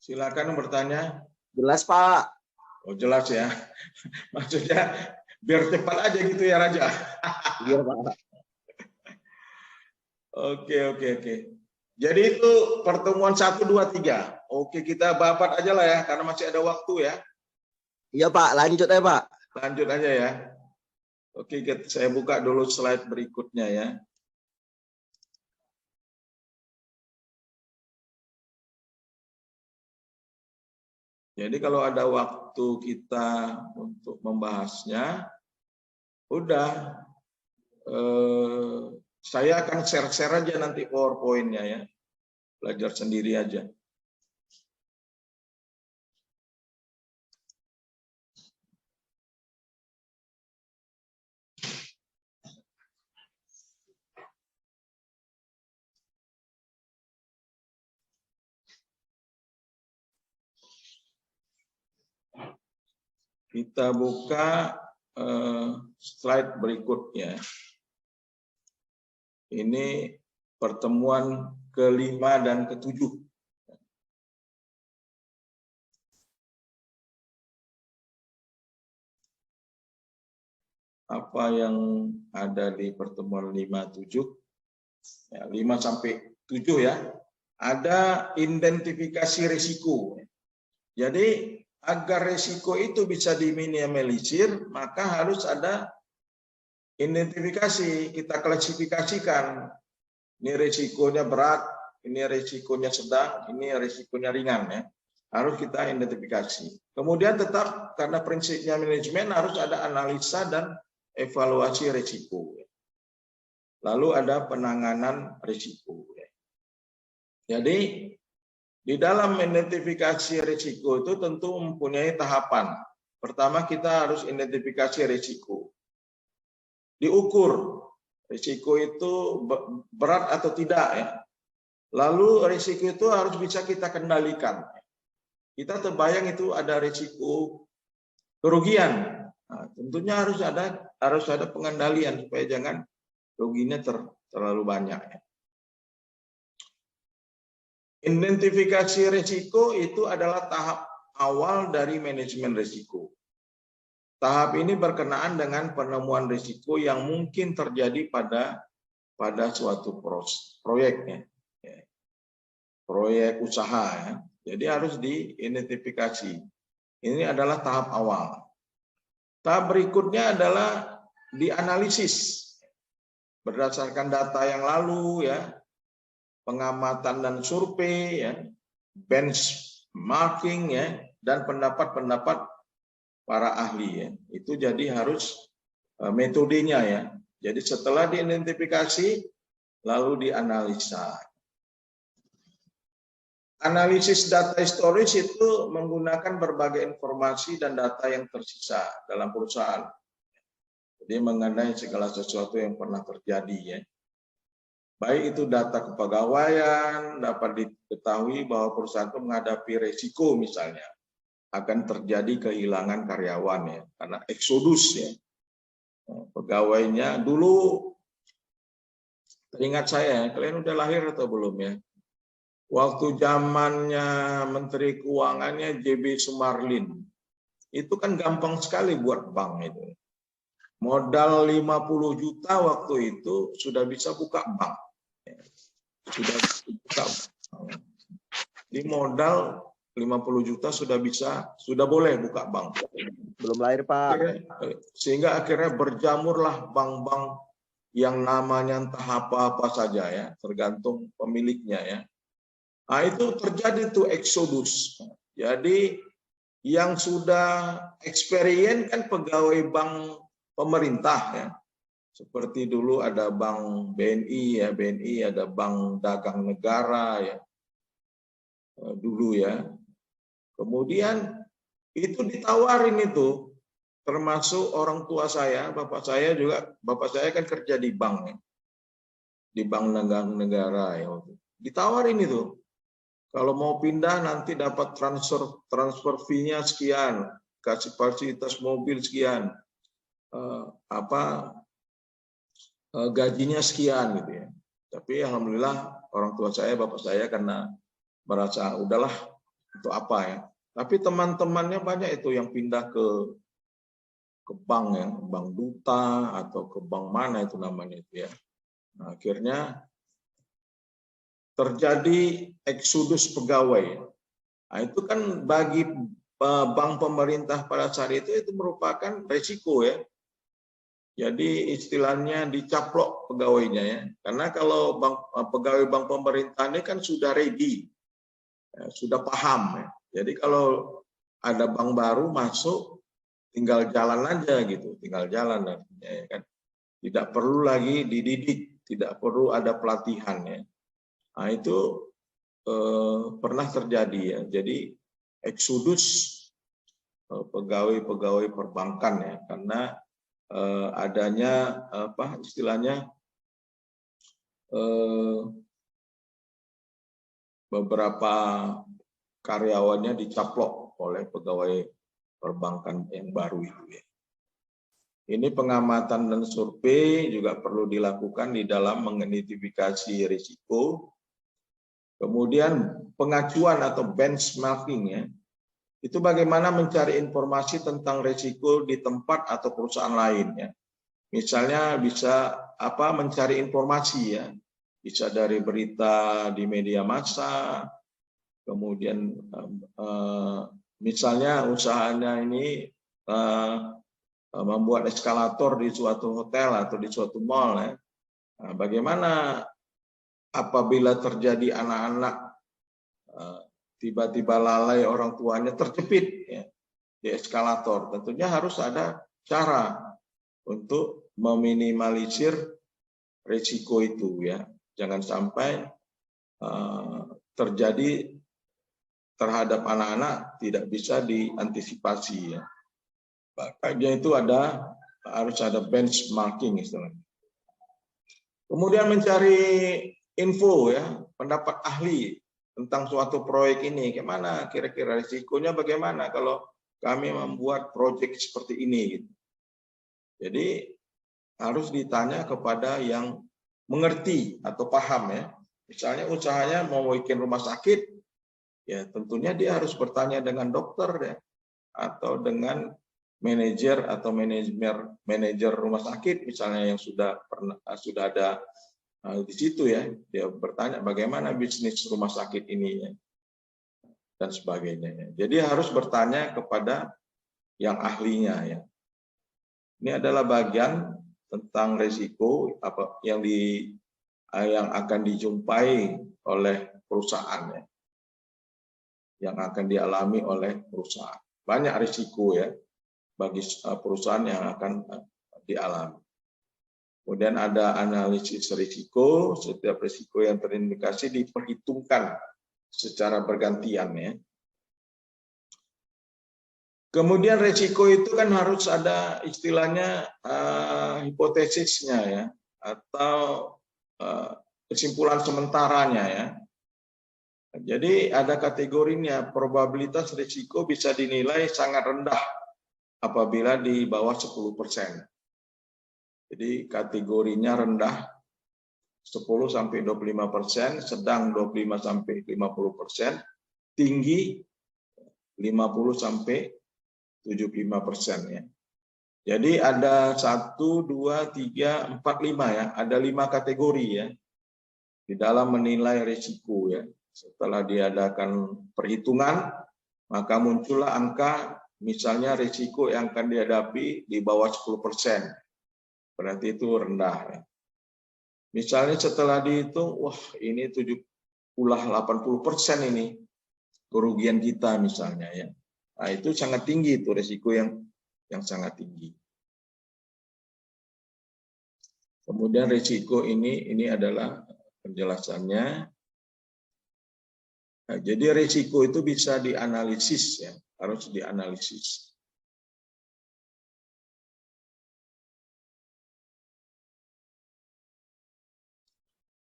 Silakan bertanya. Jelas, Pak. Oh, jelas ya. Maksudnya biar cepat aja gitu ya, Raja. Iya, Pak. Oke. Jadi itu pertemuan 1, 2, 3. Oke, kita babat aja lah ya, karena masih ada waktu ya. Iya, Pak. Lanjut ya, Pak. Lanjut aja ya. Oke, saya buka dulu slide berikutnya ya. Jadi kalau ada waktu kita untuk membahasnya, udah saya akan share aja nanti PowerPoint-nya ya. Belajar sendiri aja. Kita buka slide berikutnya. Ini pertemuan ke-5 dan ke-7. Apa yang ada di pertemuan 5, 7? Ya, 5 sampai 7 ya. Ada identifikasi risiko. Jadi agar risiko itu bisa diminimalisir, maka harus ada identifikasi, kita klasifikasikan. Ini risikonya berat, ini risikonya sedang, ini risikonya ringan ya. Harus kita identifikasi. Kemudian tetap karena prinsipnya manajemen harus ada analisa dan evaluasi risiko. Lalu ada penanganan risiko. Jadi di dalam identifikasi risiko itu tentu mempunyai tahapan. Pertama kita harus identifikasi risiko. Diukur risiko itu berat atau tidak ya. Lalu risiko itu harus bisa kita kendalikan. Kita terbayang itu ada risiko kerugian. Nah, tentunya harus ada pengendalian supaya jangan ruginya terlalu banyak ya. Identifikasi risiko itu adalah tahap awal dari manajemen risiko. Tahap ini berkenaan dengan penemuan risiko yang mungkin terjadi pada suatu proyek, proyek usaha. Ya. Jadi harus diidentifikasi. Ini adalah tahap awal. Tahap berikutnya adalah dianalisis berdasarkan data yang lalu, ya, pengamatan dan survei, ya, benchmarking, ya, dan pendapat-pendapat para ahli. Ya. Itu jadi harus metodenya ya. Jadi setelah diidentifikasi, lalu dianalisa. Analisis data historis itu menggunakan berbagai informasi dan data yang tersisa dalam perusahaan. Jadi mengenai segala sesuatu yang pernah terjadi ya. Baik itu data kepegawaian, dapat diketahui bahwa perusahaan itu menghadapi resiko misalnya akan terjadi kehilangan karyawan ya, karena eksodus ya. Pegawainya dulu, teringat saya, kalian udah lahir atau belum ya? Waktu zamannya Menteri Keuangannya JB Sumarlin, itu kan gampang sekali buat bank itu. Modal 50 juta waktu itu sudah bisa buka bank. Sudah buka bank. Di modal 50 juta sudah boleh buka bank. Belum lahir, Pak. Sehingga akhirnya berjamurlah bank-bank yang namanya entah apa-apa saja ya, tergantung pemiliknya ya. Nah, itu terjadi tuh eksodus. Jadi yang sudah experience kan pegawai bank pemerintah ya. Seperti dulu ada bank BNI ya, BNI ada bank dagang negara ya. Dulu ya. Kemudian itu ditawarin itu, termasuk orang tua saya, bapak saya kan kerja di bank ya. Di bank negara ya. Ditawarin itu. Kalau mau pindah nanti dapat transfer fee-nya sekian, kasih fasilitas mobil sekian, gajinya sekian gitu ya. Tapi alhamdulillah orang tua saya, bapak saya karena merasa udahlah untuk apa ya. Tapi teman-temannya banyak itu yang pindah ke bank ya, bank duta atau ke bank mana itu namanya itu ya. Nah, akhirnya terjadi eksodus pegawai. Nah, itu kan bagi bank pemerintah pada saat itu merupakan resiko ya. Jadi istilahnya dicaplok pegawainya ya. Karena kalau pegawai bank pemerintah ini kan sudah ready, ya, sudah paham ya. Jadi kalau ada bank baru masuk, tinggal jalan aja gitu, tinggal jalan artinya ya kan. Tidak perlu lagi dididik, tidak perlu ada pelatihan ya. Nah itu pernah terjadi ya. Jadi eksodus pegawai-pegawai perbankan ya, karena adanya apa istilahnya beberapa karyawannya dicaplok oleh pegawai perbankan yang baru itu ya. Ini pengamatan dan survei juga perlu dilakukan di dalam mengidentifikasi risiko. Kemudian pengacuan atau benchmarking ya. Itu bagaimana mencari informasi tentang risiko di tempat atau perusahaan lain ya. Misalnya bisa mencari informasi ya. Bisa dari berita di media massa, kemudian misalnya usahanya ini membuat eskalator di suatu hotel atau di suatu mall ya. Nah, bagaimana apabila terjadi anak-anak tiba-tiba lalai orang tuanya terjepit ya, di eskalator, tentunya harus ada cara untuk meminimalisir risiko itu ya. Jangan sampai terjadi terhadap anak-anak tidak bisa diantisipasi ya. Makanya itu harus ada benchmarking istilahnya. Kemudian mencari info ya, pendapat ahli tentang suatu proyek ini, gimana kira-kira risikonya bagaimana kalau kami membuat proyek seperti ini gitu. Jadi harus ditanya kepada yang mengerti atau paham ya. Misalnya usahanya mau bikin rumah sakit, ya tentunya dia harus bertanya dengan dokter ya, atau dengan manajer atau manajer rumah sakit misalnya yang sudah ada di situ ya, dia bertanya bagaimana bisnis rumah sakit ini ya, dan sebagainya ya. Jadi harus bertanya kepada yang ahlinya ya. Ini adalah bagian tentang risiko yang akan dijumpai oleh perusahaan ya, yang akan dialami oleh perusahaan. Banyak risiko ya bagi perusahaan yang akan dialami. Kemudian ada analisis risiko, setiap risiko yang terindikasi diperhitungkan secara bergantian ya. Kemudian risiko itu kan harus ada istilahnya hipotesisnya ya, atau kesimpulan sementaranya ya. Jadi ada kategorinya, probabilitas risiko bisa dinilai sangat rendah apabila di bawah 10%. Jadi kategorinya rendah 10-25%, sedang 25-50%, tinggi 50-75% ya. Jadi ada 1, 2, 3, 4, 5 ya, ada 5 kategori ya di dalam menilai risiko ya. Setelah diadakan perhitungan, maka muncullah angka misalnya risiko yang akan dihadapi di bawah 10%. Berarti itu rendah ya. Misalnya setelah dihitung, wah ini 70-80% ini kerugian kita misalnya ya. Nah, itu sangat tinggi, itu risiko yang sangat tinggi. Kemudian risiko ini adalah penjelasannya. Nah, jadi risiko itu bisa dianalisis ya, harus dianalisis.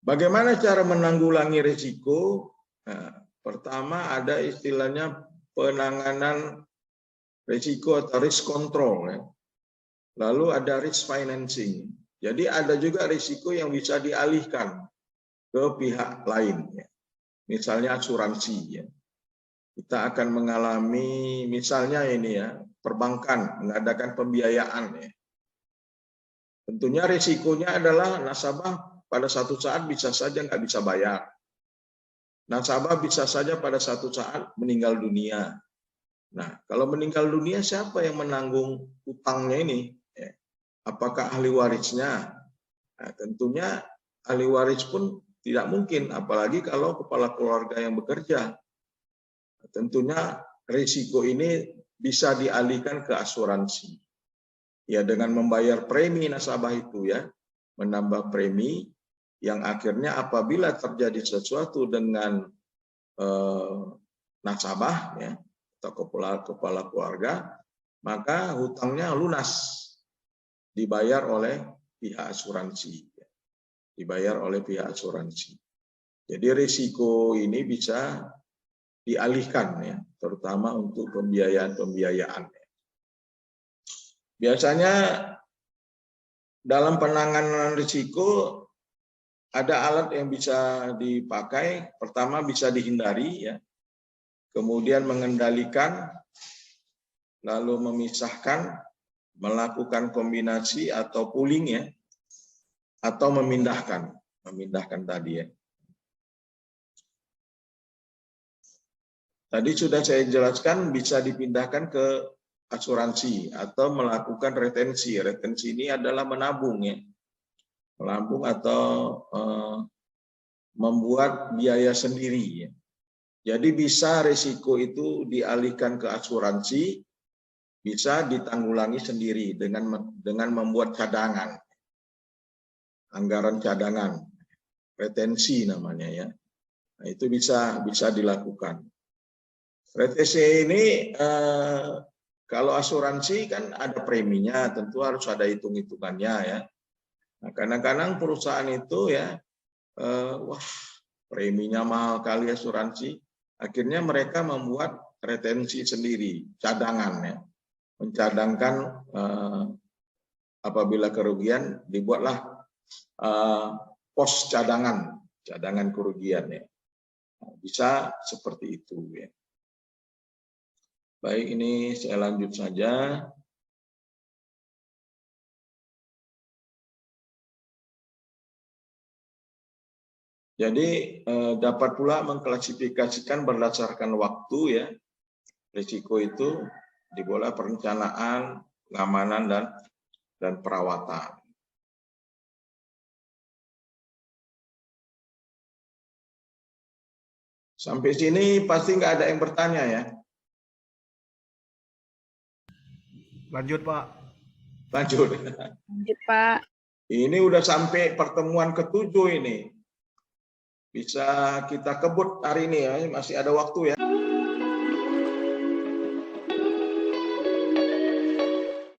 Bagaimana cara menanggulangi risiko? Nah, pertama ada istilahnya penanganan risiko atau risk control ya. Lalu ada risk financing. Jadi ada juga risiko yang bisa dialihkan ke pihak lain ya. Misalnya asuransi ya. kita akan mengalami misalnya ini ya, perbankan mengadakan pembiayaan ya. Tentunya risikonya adalah nasabah pada satu saat bisa saja nggak bisa bayar. Nasabah bisa saja pada satu saat meninggal dunia. Nah, kalau meninggal dunia siapa yang menanggung utangnya ini? Apakah ahli warisnya? Nah, tentunya ahli waris pun tidak mungkin, apalagi kalau kepala keluarga yang bekerja. Tentunya risiko ini bisa dialihkan ke asuransi. Ya, dengan membayar premi nasabah itu ya, menambah premi yang akhirnya apabila terjadi sesuatu dengan nasabah ya atau kepala keluarga, maka hutangnya lunas dibayar oleh pihak asuransi. Dibayar oleh pihak asuransi. Jadi risiko ini bisa dialihkan ya, terutama untuk pembiayaan. Biasanya dalam penanganan risiko ada alat yang bisa dipakai. Pertama bisa dihindari ya, kemudian mengendalikan, lalu memisahkan, melakukan kombinasi atau pooling ya, atau memindahkan tadi ya. Tadi sudah saya jelaskan bisa dipindahkan ke asuransi atau melakukan retensi. Retensi ini adalah menabung ya. Menabung atau membuat biaya sendiri ya. Jadi bisa risiko itu dialihkan ke asuransi, bisa ditanggulangi sendiri dengan membuat cadangan. Anggaran cadangan, retensi namanya ya. Nah, itu bisa dilakukan. Retensi ini kalau asuransi kan ada preminya, tentu harus ada hitung-hitungannya ya. Nah, kadang-kadang perusahaan itu ya, wah preminya mahal kali asuransi, akhirnya mereka membuat retensi sendiri, cadangan ya, mencadangkan apabila kerugian dibuatlah pos cadangan kerugian ya. Nah, bisa seperti itu ya. Baik, ini saya lanjut saja. Jadi dapat pula mengklasifikasikan berdasarkan waktu ya. Risiko itu di bola perencanaan, pengamanan dan perawatan. Sampai sini pasti nggak ada yang bertanya ya. Lanjut, Pak. Lanjut. Lanjut, Pak. Ini udah sampai pertemuan ke-7 ini. Bisa kita kebut hari ini ya, masih ada waktu ya.